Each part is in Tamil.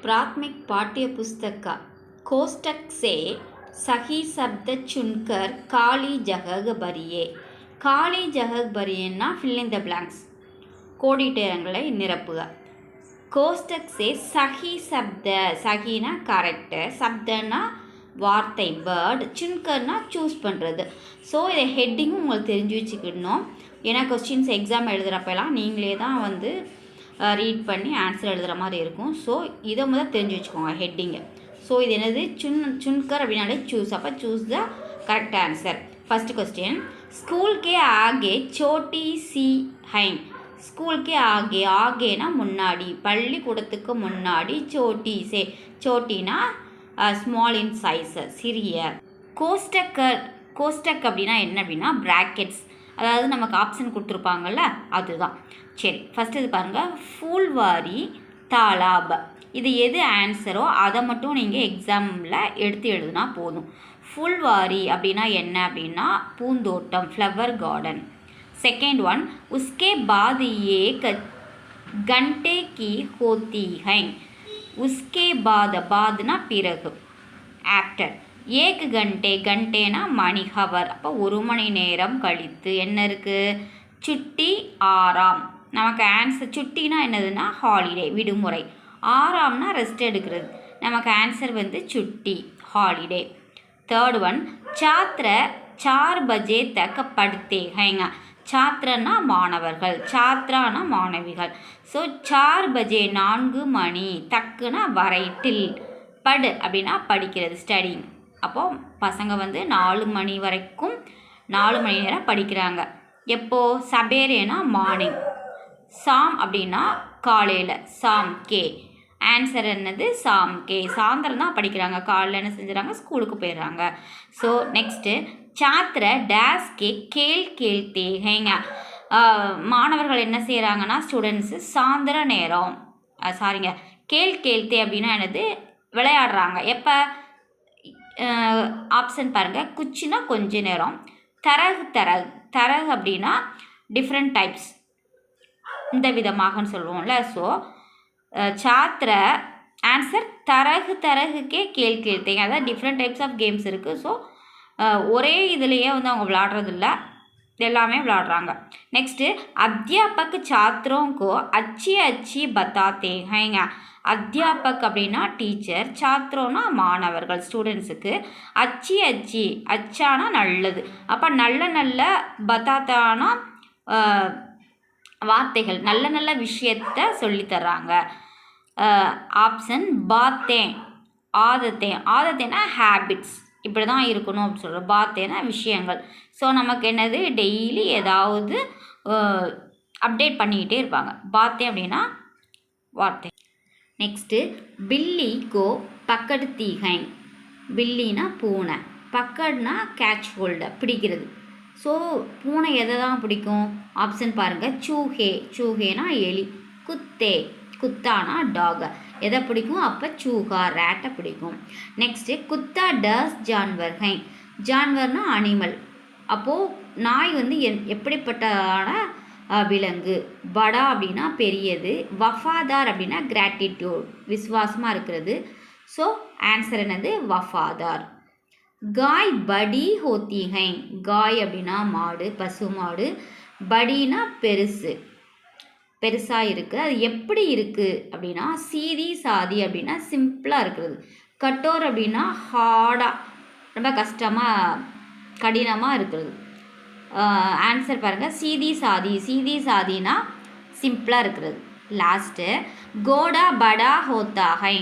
प्राथमिक पाठ्य पुस्तक कोष्टक से सही शब्द चुनकर खाली जगह भरिए. खाली जगह भरिएன்னா fill in the blanks, கோடிட்டங்களை நிரப்புக. கோஷ்டக் சே சஹி சப்த, சஹினா கரெக்டு, சப்தனா வார்த்தை வேர்டு, சுன்கர்னா சூஸ் பண்ணுறது. ஸோ இதை ஹெட்டிங்கும் உங்களுக்கு தெரிஞ்சு வச்சுக்கிடணும். ஏன்னா கொஸ்டின்ஸ் எக்ஸாம் எழுதுகிறப்பெல்லாம் நீங்களே தான் வந்து ரீட் பண்ணி ஆன்சர் எழுதுகிற மாதிரி இருக்கும். ஸோ இதை முதல் தெரிஞ்சு வச்சுக்கோங்க ஹெட்டிங்கை. ஸோ இது என்னது சுன்கர் அப்படின்னாலே சூஸ். அப்போ choose the correct answer. First question, school கே ஆகே சோட்டி சி ஹைன். ஸ்கூல் கே ஆகே, ஆகேனா முன்னாடி, பள்ளிக்கூடத்துக்கு முன்னாடி, சோட்டி சே, சோட்டினா ஸ்மால் இன் சைஸ், சிறிய. கோஷ்டக் அப்படின்னா என்ன அப்படின்னா ப்ராக்கெட்ஸ், அதாவது நமக்கு ஆப்ஷன் கொடுத்துருப்பாங்கல்ல அதுதான். சரி, ஃபஸ்ட்டு இது பாருங்கள், ஃபூல்வாரி தாலாப். இது எது ஆன்சரோ அதை மட்டும் நீங்கள் எக்ஸாமில் எடுத்து எழுதுனா போதும். ஃபுல்வாரி அப்படின்னா என்ன அப்படின்னா பூந்தோட்டம், ஃப்ளவர் கார்டன். செகண்ட் ஒன், உஸ்கே பாத் ஏக் கண்டே கி ஹோத்தி ஹை. உஸ்கே பாத், பாத்னா பிறகு, ஆஃப்டர். ஏக் கண்டே, கண்டேனா மணி, ஹவர். அப்போ ஒரு மணி நேரம் கழித்து என்ன இருக்குது, சுட்டி ஆறாம். நமக்கு ஆன்சர், சுட்டினா என்னதுன்னா ஹாலிடே, விடுமுறை. ஆறாம்னா ரெஸ்ட் எடுக்கிறது. நமக்கு ஆன்சர் வந்து சுட்டி, ஹாலிடே. தேர்ட் ஒன், சாத்திர 4 பஜே தக்க படுத்தே ஹைங்க. சாத்திரன்னா மாணவர்கள், சாத்ரானா மாணவிகள். ஸோ 4 பஜே 4 மணி, தக்குனா வரை, டில், படு அப்படின்னா படிக்கிறது, ஸ்டடிங். அப்போது பசங்க வந்து 4 மணி வரைக்கும் 4 மணி நேரம் படிக்கிறாங்க. எப்போது, சபேரேனா மார்னிங், சாம் அப்படின்னா காலையில், சாம் கே. ஆன்சர் என்னது, சாம் கே. சாயந்தரம் தான் படிக்கிறாங்க, காலையில் என்ன செஞ்சுறாங்க, ஸ்கூலுக்கு போயிடுறாங்க. ஸோ நெக்ஸ்ட்டு, சாத்திர டேஸ் கே கேள் கேள்தே ஹேங்க. மாணவர்கள் என்ன செய்கிறாங்கன்னா, ஸ்டூடெண்ட்ஸு சாயந்தர நேரம், சாரிங்க, கேள் கேள்தே அப்படின்னா என்னது, விளையாடுறாங்க. எப்போ, ஆப்ஷன் பாருங்கள், குச்சினா கொஞ்ச நேரம், தரகு தரகு அப்படின்னா டிஃப்ரெண்ட் டைப்ஸ், இந்த விதமாகன்னு சொல்லுவோம்ல. ஸோ சாத்திர ஆன்சர் தரகுக்கே கேள்தேங்க. அதாவது டிஃப்ரெண்ட் டைப்ஸ் ஆஃப் கேம்ஸ் இருக்குது. ஸோ ஒரே இதுலேயே வந்து அவங்க விளாட்றதில்ல, எல்லாமே விளாட்றாங்க. நெக்ஸ்ட்டு, அத்தியாபக் சாத்திரோங்கோ அச்சி பத்தாத்தே ஹைங்க. அத்தியாபக் அப்படின்னா டீச்சர், சாத்திரோனா மாணவர்கள், ஸ்டூடெண்ட்ஸுக்கு. அச்சி அச்சானா நல்லது. அப்போ நல்ல பத்தாத்தானா வார்த்தைகள், நல்ல விஷயத்தை சொல்லித்தர்றாங்க. ஆப்ஷன் பாத்தேன், ஆதத்தேனா ஹேபிட்ஸ், இப்படி தான் இருக்கணும் அப்படின்னு சொல்கிறோம். பாத்தேனா விஷயங்கள். ஸோ நமக்கு என்னது, டெய்லி ஏதாவது அப்டேட் பண்ணிக்கிட்டே இருப்பாங்க. பாத்தேன் அப்படின்னா வார்த்தை. நெக்ஸ்ட்டு, பில்லி கோ பக்கடு தீகைன். பில்லினா பூனை, பக்கட்னா கேட்ச் ஹோல்டர், பிடிக்கிறது. ஸோ பூனை எதை தான் பிடிக்கும், ஆப்ஷன் பாருங்கள், சூஹேனா எலி, குத்தானா டாக். எதை பிடிக்கும், அப்போ சூஹா ரேட்டை பிடிக்கும். நெக்ஸ்ட்டு, குத்தா டஸ் ஜான்வர் ஹை. ஜான்வர்னா அனிமல். அப்போது நாய் வந்து எப்படிப்பட்டான விலங்கு. படா அப்படின்னா பெரியது, வஃபாதார் அப்படின்னா கிராட்டிடியூட், விசுவாசமாக இருக்கிறது. ஸோ ஆன்சர் என்னது, வஃபாதார். காய் படி ஹோத்தி ஹை. காய் அப்படின்னா மாடு, பசு மாடு. படினா பெருசாக இருக்குது. அது எப்படி இருக்குது அப்படின்னா சீதி சாதி அப்படின்னா சிம்பிளாக இருக்கிறது. கட்டோர் அப்படின்னா ஹார்டாக, ரொம்ப கடினமாக இருக்கிறது. ஆன்சர் பாருங்கள், சீதி சாதினா சிம்பிளாக இருக்கிறது. லாஸ்ட்டு, கோடா படா ஹோத்தா ஹை.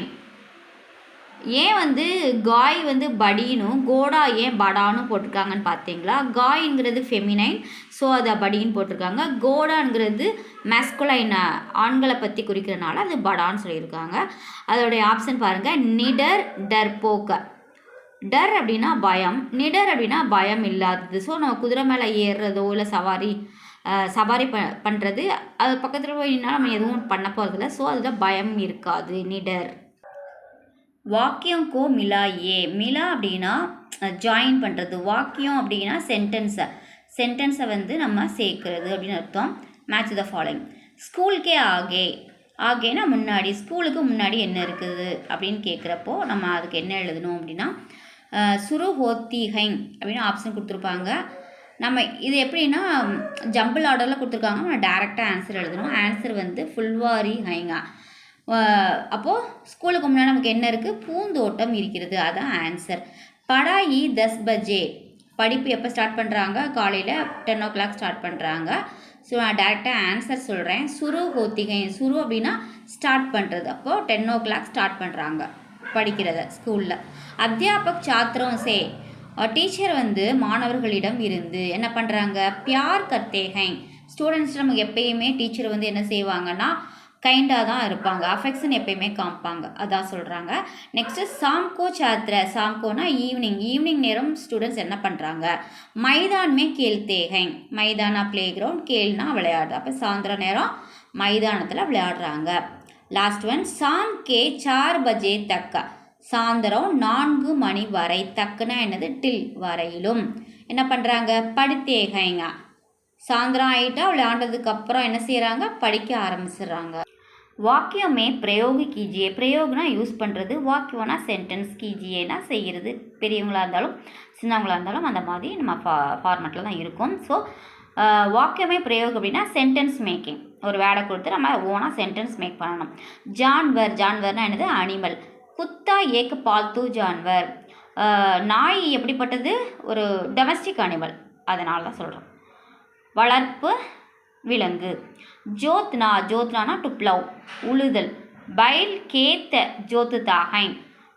ஏன் வந்து காய் வந்து படினும் கோடா ஏன் படான்னு போட்டிருக்காங்கன்னு பார்த்தீங்களா? காய்ங்கிறது ஃபெமினைன், ஸோ அதை படின்னு போட்டிருக்காங்க. கோடாங்கிறது மேஸ்குலைன், ஆண்களை பற்றி குறிக்கிறனால அது படான்னு சொல்லியிருக்காங்க. அதோடைய ஆப்ஷன் பாருங்கள், நிடர் டர்போக்க. டர் அப்படின்னா பயம், நிடர் அப்படின்னா பயம் இல்லாதது. ஸோ நம்ம குதிரை மேலே ஏறுறதோ இல்லை சவாரி பண்ணுறது, அது பக்கத்தில் போய் நின்னா நம்ம எதுவும் பண்ண போகிறதில்ல. ஸோ அதில் பயம் இருக்காது, நிடர். வாக்கியம் கோ மிலாயே. மிலா அப்படின்னா ஜாயின் பண்ணுறது, வாக்கியம் அப்படின்னா சென்டென்ஸை வந்து நம்ம சேர்க்குறது அப்படின்னு அர்த்தம். Match the following. ஸ்கூல் கே ஆகே, ஆகேனா முன்னாடி, ஸ்கூலுக்கு முன்னாடி என்ன இருக்குது அப்படின்னு கேட்குறப்போ நம்ம அதுக்கு என்ன எழுதணும் அப்படின்னா சுரு ஹோத்தி ஹைங் அப்படின்னு ஆப்ஷன் கொடுத்துருப்பாங்க. நம்ம இது எப்படின்னா ஜம்பிள் ஆர்டரில் கொடுத்துருக்காங்க. நம்ம டேரெக்டாக ஆன்சர் எழுதணும். ஆன்சர் வந்து ஃபுல்வாரி ஹைங்கா. அப்போது ஸ்கூலுக்கு முன்னாடி நமக்கு என்ன இருக்குது? பூந்தோட்டம் இருக்கிறது. அதுதான் ஆன்சர். படாயி 10 பஜே. படிப்பு எப்போ ஸ்டார்ட் பண்ணுறாங்க? காலையில் 10 o'clock ஸ்டார்ட் பண்ணுறாங்க. ஸோ நான் டேரெக்டாக ஆன்சர் சொல்கிறேன். சுரு ஹோத்திகை. சுரு அப்படின்னா ஸ்டார்ட் பண்ணுறது. அப்போது 10 o'clock ஸ்டார்ட் பண்ணுறாங்க படிக்கிறத ஸ்கூலில். அத்தியாபக் சாத்திரம் சே. டீச்சர் வந்து மாணவர்களிடம் இருந்து என்ன பண்ணுறாங்க? பியார் கர்த்தே ஹை. ஸ்டூடெண்ட்ஸ் நமக்கு எப்பயுமே டீச்சர் வந்து என்ன செய்வாங்கன்னா கைண்டாக தான் இருப்பாங்க. அஃபெக்ஷன் எப்பயுமே காமிப்பாங்க. அதான் சொல்கிறாங்க. நெக்ஸ்ட்டு சாம்கோ சாத்திர. சாம்கோனா ஈவினிங் நேரம் ஸ்டூடெண்ட்ஸ் என்ன பண்ணுறாங்க? மைதான்மே கேல்தே ஹை. மைதானா ப்ளே கிரவுண்ட், கேள்னா விளையாடு. அப்போ சாயந்தர நேரம் மைதானத்தில் விளையாடுறாங்க. லாஸ்ட் ஒன் சாம் கே 4 பஜே தக்க. சாயந்தரம் 4 மணி வரை. தக்குனா என்னது? டில் வரையிலும் என்ன பண்ணுறாங்க? படித்தேகைங்க. சாயந்தரம் ஆகிட்டா விளையாண்டதுக்கப்புறம் என்ன செய்கிறாங்க? படிக்க ஆரம்பிச்சிடுறாங்க. வாக்கியமே பிரயோக கீஜியே. பிரயோகனா யூஸ் பண்ணுறது, வாக்கியம்னா சென்டென்ஸ், கீஜியேனா செய்கிறது. பெரியவங்களாக இருந்தாலும் சின்னவங்களாக இருந்தாலும் அந்த மாதிரி நம்ம ஃபார்மேட்டில் தான் இருக்கும். ஸோ வாக்கியமே பிரயோகம் அப்படின்னா சென்டென்ஸ் மேக்கிங். ஒரு வேடை கொடுத்து நம்ம ஓனாக சென்டென்ஸ் மேக் பண்ணணும். ஜான்வர்னா என்னது? அனிமல். குத்தா ஏக் பால்தூ ஜான்வர். நாய் எப்படிப்பட்டது? ஒரு டொமஸ்டிக் அனிமல். அதனால தான் சொல்கிறோம். வளர்ப்பு விலங்கு. ஜோத்னானா டு ப்ளவ், உழுதல். பைல் கேத்த ஜோத்து தாகைன்.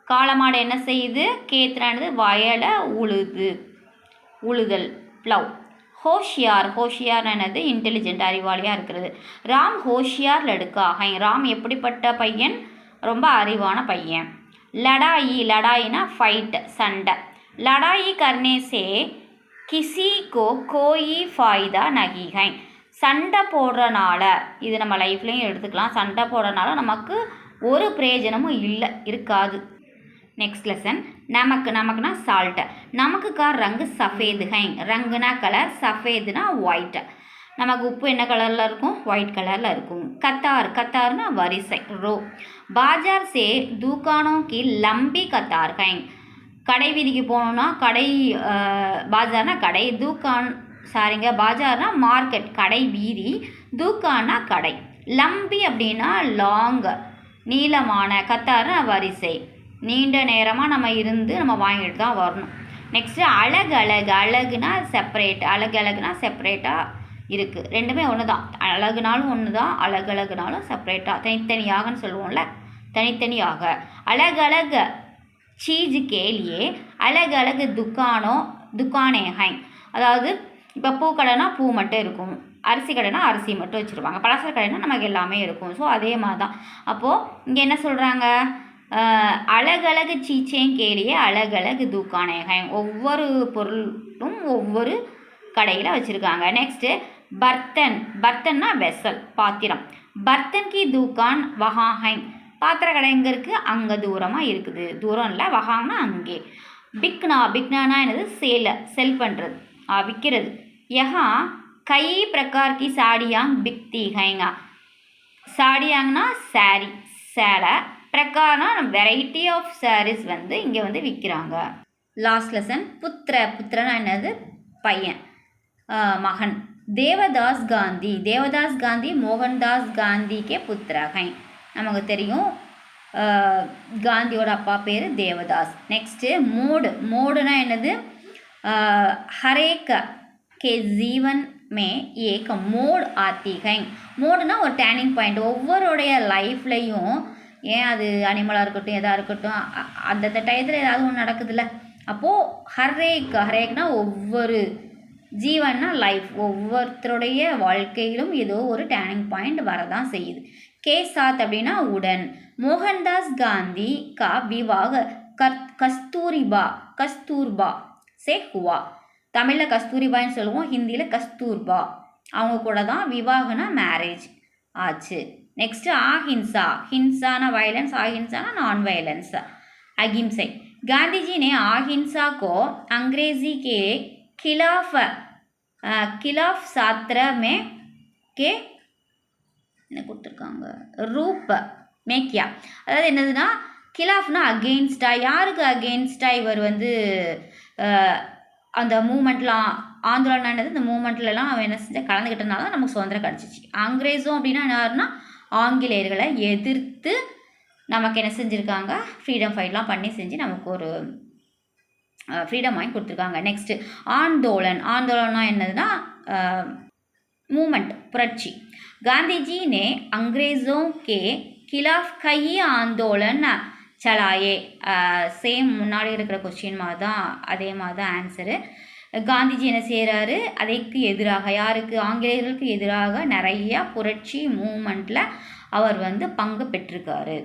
காளமாடு என்ன செய்யுது? கேத்ரானது வயலை உழுதல், ப்ளவ். ஹோஷியார் என்னது? இன்டெலிஜென்ட், அறிவாளியாக இருக்கிறது. ராம் ஹோஷியார் லடுக்காகை. ராம் எப்படிப்பட்ட பையன்? ரொம்ப அறிவான பையன். லடாயினா ஃபைட், சண்டை. லடாயி கர்னேசே கிசிகோ கோயி ஃபாய்தா நகிகை. சண்டை போடுறனால, இது நம்ம லைஃப்லையும் எடுத்துக்கலாம். சண்டை போடுறனால நமக்கு ஒரு பிரயோஜனமும் இருக்காது. Next lesson. நமக்குனா சால்ட். நமக்குக்கா ரங்கு சஃபேது ஹை. ரங்குனா கலர், சஃபேதுனா ஒயிட். நமக்கு உப்பு என்ன கலரில் இருக்கும்? ஒயிட் கலரில் இருக்கும். கத்தார்னா வரிசை, ரோ. பாஜார் சே தூக்கானோ கி லம்பி கத்தார் ஹை. கடை வீதிக்கு போகணுன்னா பாஜார்னா கடை, பாஜார்னா மார்க்கெட், கடை வீதி. தூக்கானா கடை. லம்பி அப்படின்னா லாங், நீளமான. கத்தார்னா வரிசை, நீண்ட நேரமாக நம்ம இருந்து நம்ம வாங்கிட்டு தான் வரணும். Next அழகுனா separate. அழகுனா செப்பரேட்டாக இருக்குது. ரெண்டுமே ஒன்று தான். அழகுனாலும் ஒன்று தான், அழகுனாலும் செப்பரேட்டாக தனித்தனியாகன்னு சொல்லுவோம்ல, தனித்தனியாக. அழகு சீஜ் கேலியே அழகு துக்கானே ஹை. அதாவது இப்போ பூக்கடைனா பூ மட்டும் இருக்கும், அரிசி கடைனா அரிசி மட்டும் வச்சுருவாங்க, பலசர கடைனா நமக்கு எல்லாமே இருக்கும். ஸோ அதே மாதிரி தான். அப்போது இங்கே என்ன சொல்கிறாங்க? அழகு சீச்சேன் கேலியே அழகு துக்கானே ஹை. ஒவ்வொரு பொருளும் ஒவ்வொரு கடையில் வச்சுருக்காங்க. நெக்ஸ்ட்டு பர்த்தன்னா வெசல், பாத்திரம். பர்த்தன் கி தூக்கான் வஹா ஹை. பாத்திர கடை எங்கே இருக்குது? அங்கே தூரமாக இருக்குது. தூரம் இல்லை, வஹான்னா அங்கே. பிக்னானா என்னது? செல் பண்ணுறது, விற்கிறது. யஹா கை பிரகார் கி சாடியாங் பிக்தி ஹைங்கா. சாடியாங்கன்னா சாரி, சேலை. பிரகார்னா வெரைட்டி ஆஃப் சாரீஸ் வந்து இங்கே வந்து விற்கிறாங்க. Last lesson. புத்திரனா என்னது? பையன், மகன். தேவதாஸ் காந்தி மோகன்தாஸ் காந்திக்கே புத்திரகை. நமக்கு தெரியும், காந்தியோட அப்பா பேர் தேவதாஸ். நெக்ஸ்ட்டு மோடுனா என்னது? ஹரேக் கே ஜீவன் மே ஏக மோட் ஆத்தி ஹை. மோடுனா ஒரு டேர்னிங் பாயிண்ட். ஒவ்வொருடைய லைஃப்லையும், ஏன் அது அனிமலாக இருக்கட்டும், எதாக இருக்கட்டும், அந்தந்த டயத்தில் ஏதாவது ஒன்று நடக்குதுல்ல. அப்போது ஹரேக்னா ஒவ்வொரு, ஜீவன்னா லைஃப், ஒவ்வொருத்தருடைய வாழ்க்கையிலும் ஏதோ ஒரு டேர்னிங் பாயிண்ட் வரதான் செய்யுது. கே சாத் அப்படின்னா உடன். மோகன்தாஸ் காந்தி கா விவாக கஸ்தூர்பா சே ஹுவா. தமிழில் கஸ்தூரிபான்னு சொல்லுவோம், ஹிந்தியில் கஸ்தூர்பா. அவங்க கூட தான் விவாகனா மேரேஜ் ஆச்சு. நெக்ஸ்ட்டு ஹின்சானா வயலன்ஸ், அஹிம்சானா நான் வயலன்ஸ், अहिंसा। गांधी जी ने अहिंसा को अंग्रेजी के खिलाफ छात्र में के என்ன கொடுத்துருக்காங்க, ரூப் மேக்கியா. அதாவது என்னதுன்னா கிலாஃப்னா அகெயின்ஸ்டாக, யாருக்கு அகெயின்ஸ்டாக இவர் வந்து அந்த மூமெண்ட்லாம் ஆந்தோலனா என்னது இந்த மூமெண்ட்லலாம் அவன் என்ன செஞ்ச கலந்துக்கிட்டனால தான் நமக்கு சுதந்திரம் கிடச்சிச்சு. அங்கிரேஸும் அப்படின்னா யாருன்னா ஆங்கிலேயர்களை எதிர்த்து நமக்கு என்ன செஞ்சுருக்காங்க, ஃப்ரீடம் ஃபைட்லாம் பண்ணி செஞ்சு நமக்கு ஒரு ஃப்ரீடம் வாங்கி கொடுத்துருக்காங்க. நெக்ஸ்ட்டு ஆந்தோலன். ஆந்தோலனா என்னதுன்னா மூமெண்ட், புரட்சி. காந்திஜி ने अंग्रेज़ों के खिलाफ कई आंदोलन चलाए. சேம் முன்னாடி இருக்கிற கொஸ்டின் மாதிரி தான், அதே மாதிரி தான் ஆன்சரு. காந்திஜி என்ன செய்கிறாரு, அதற்கு எதிராக யாருக்கு, ஆங்கிலேயர்களுக்கு எதிராக நிறைய புரட்சி மூமெண்ட்டில் அவர் வந்து பங்கு பெற்றிருக்காரு.